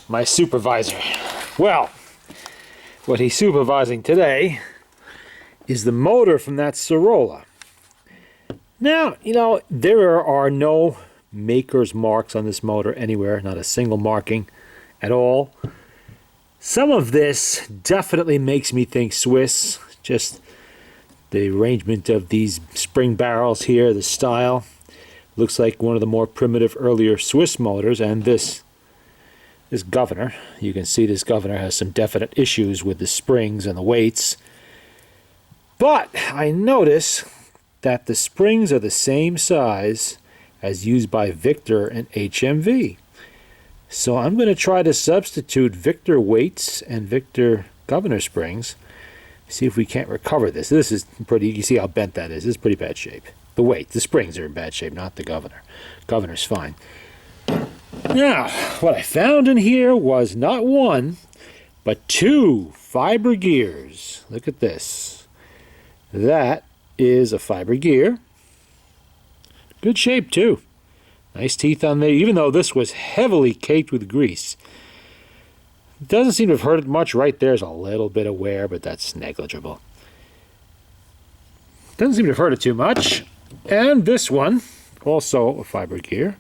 My supervisor. Well, what he's supervising today is the motor from that Cirola. Now, you know, there are no maker's marks on this motor anywhere, not a single marking at all. Some of this definitely makes me think Swiss, just the arrangement of these spring barrels here, the style. Looks like one of the more primitive earlier Swiss motors, and this governor, you can see this governor has some definite issues with the springs and the weights. But I notice that the springs are the same size as used by Victor and HMV. So I'm going to try to substitute Victor weights and Victor governor springs. See if we can't recover this. This is pretty, you see how bent that is. This is pretty bad shape. The springs are in bad shape, not the governor. Governor's fine. Now, what I found in here was not one, but two fiber gears. Look at this. That is a fiber gear. Good shape, too. Nice teeth on there, even though this was heavily caked with grease. It doesn't seem to have hurt it much. Right there's a little bit of wear, but that's negligible. Doesn't seem to have hurt it too much. And this one, also a fiber gear.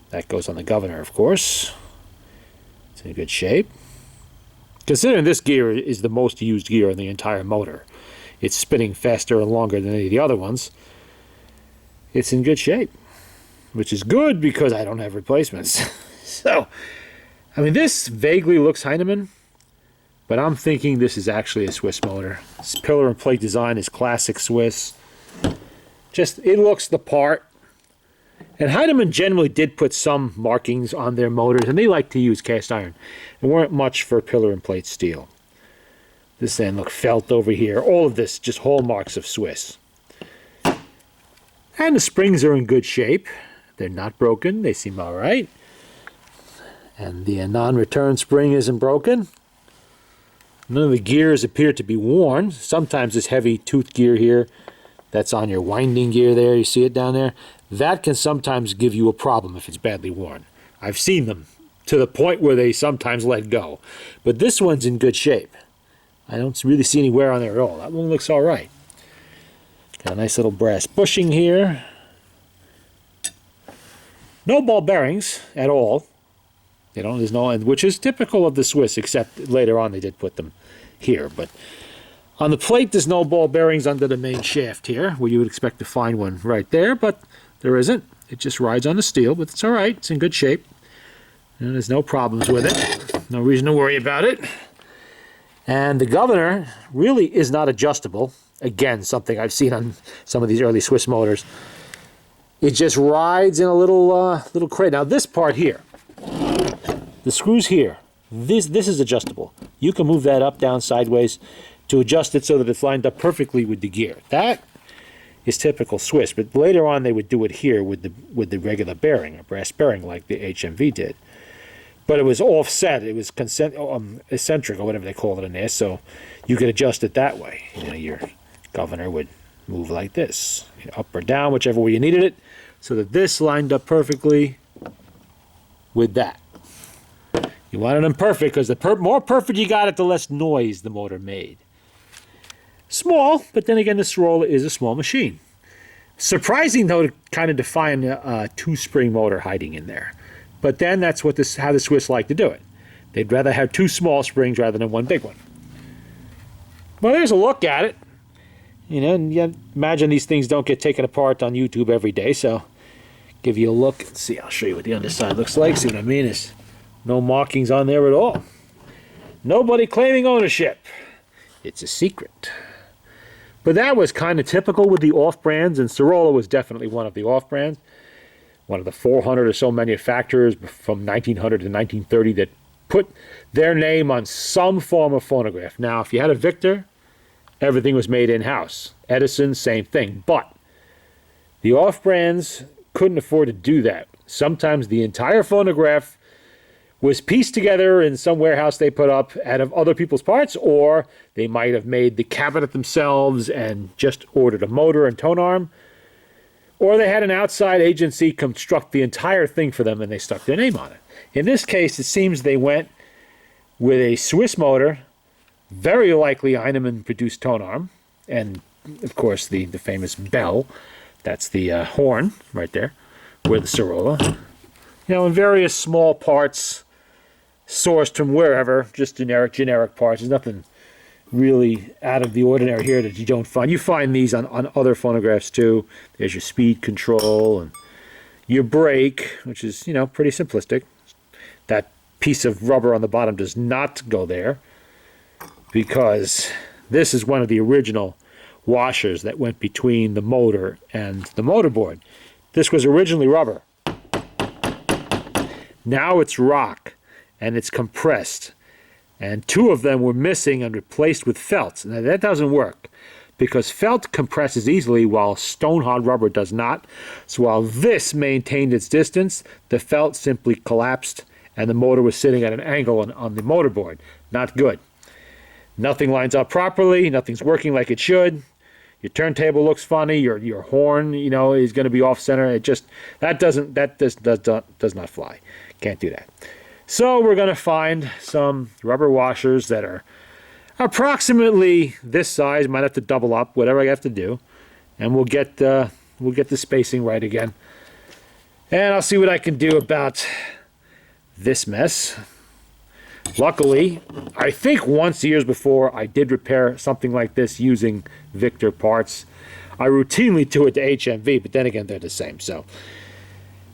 That goes on the governor, of course. It's in good shape. Considering this gear is the most used gear in the entire motor, it's spinning faster and longer than any of the other ones, it's in good shape. Which is good because I don't have replacements. So, I mean, this vaguely looks Heinemann, but I'm thinking this is actually a Swiss motor. This pillar and plate design is classic Swiss. Just, it looks the part. And Heinemann generally did put some markings on their motors, and they like to use cast iron. There weren't much for pillar and plate steel. This end, look, felt over here. All of this, just hallmarks of Swiss. And the springs are in good shape. They're not broken. They seem all right. And the non-return spring isn't broken. None of the gears appear to be worn. Sometimes this heavy tooth gear here, that's on your winding gear there, you see it down there, that can sometimes give you a problem if it's badly worn. I've seen them to the point where they sometimes let go. But this one's in good shape. I don't really see any wear on there at all. That one looks all right. Got a nice little brass bushing here. No ball bearings at all. They don't, there's no, which is typical of the Swiss, except later on they did put them here. But on the plate, there's no ball bearings under the main shaft here, where you would expect to find one right there, but there isn't. It just rides on the steel, but it's all right. It's in good shape. And there's no problems with it. No reason to worry about it. And the governor really is not adjustable. Again, something I've seen on some of these early Swiss motors. It just rides in a little crate. Now this part here, the screws here, this is adjustable. You can move that up, down, sideways to adjust it so that it's lined up perfectly with the gear. That is typical Swiss, but later on they would do it here with the regular bearing, a brass bearing like the HMV did. But it was offset, it was eccentric or whatever they call it in there, so you could adjust it that way. You know, your governor would move like this, up or down, whichever way you needed it, so that this lined up perfectly with that. You wanted them perfect because the more perfect you got it, the less noise the motor made. Small, but then again, the Cirola is a small machine. Surprising, though, to kind of define a two-spring motor hiding in there. But then that's how the Swiss like to do it. They'd rather have two small springs rather than one big one. Well, there's a look at it. You know, and you imagine these things don't get taken apart on YouTube every day, so give you a look. Let's see, I'll show you what the underside looks like. See what I mean? There's no markings on there at all. Nobody claiming ownership. It's a secret. But that was kind of typical with the off-brands, and Cirola was definitely one of the off-brands. One of the 400 or so manufacturers from 1900 to 1930 that put their name on some form of phonograph. Now, if you had a Victor, everything was made in-house. Edison, same thing. But the off-brands couldn't afford to do that. Sometimes the entire phonograph was pieced together in some warehouse they put up out of other people's parts, or they might have made the cabinet themselves and just ordered a motor and tone arm. or they had an outside agency construct the entire thing for them and they stuck their name on it. In this case, it seems they went with a Swiss motor, very likely Heinemann-produced tone arm, and of course the famous bell. That's the horn right there, with the Cirola. You know, in various small parts, sourced from wherever, just generic parts. There's nothing really out of the ordinary here that you don't find. You find these on other phonographs too. There's your speed control and your brake, which is, you know, pretty simplistic. That piece of rubber on the bottom does not go there because this is one of the original washers that went between the motor and the motorboard. This was originally rubber. Now it's rock and it's compressed. And two of them were missing and replaced with felt. Now that doesn't work because felt compresses easily while stone-hard rubber does not. So while this maintained its distance, the felt simply collapsed and the motor was sitting at an angle on the motorboard. Not good. Nothing lines up properly. Nothing's working like it should. Your turntable looks funny. Your horn, you know, is going to be off center. It just does not fly. Can't do that. So we're going to find some rubber washers that are approximately this size. Might have to double up, whatever I have to do, and we'll get the spacing right again. And I'll see what I can do about this mess. Luckily, I think once years before I did repair something like this using Victor parts. I routinely do it to HMV, but then again they're the same. So.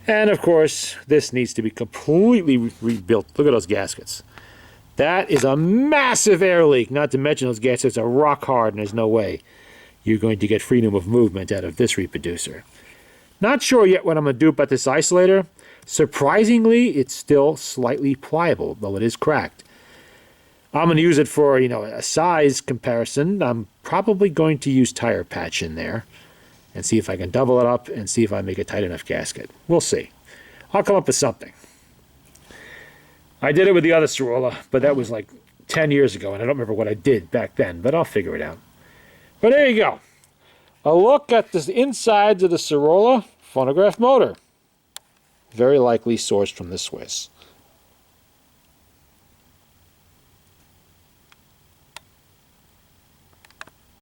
And of course, this needs to be completely rebuilt. Look at those gaskets. That is a massive air leak. Not to mention those gaskets are rock hard and there's no way you're going to get freedom of movement out of this reproducer. Not sure yet what I'm going to do about this isolator. Surprisingly, it's still slightly pliable, though it is cracked. I'm going to use it for, you know, a size comparison. I'm probably going to use tire patch in there and see if I can double it up and see if I make a tight enough gasket. We'll see. I'll come up with something. I did it with the other Cirola, but that was like 10 years ago, and I don't remember what I did back then, but I'll figure it out. But there you go. A look at the insides of the Cirola phonograph motor. Very likely sourced from the Swiss.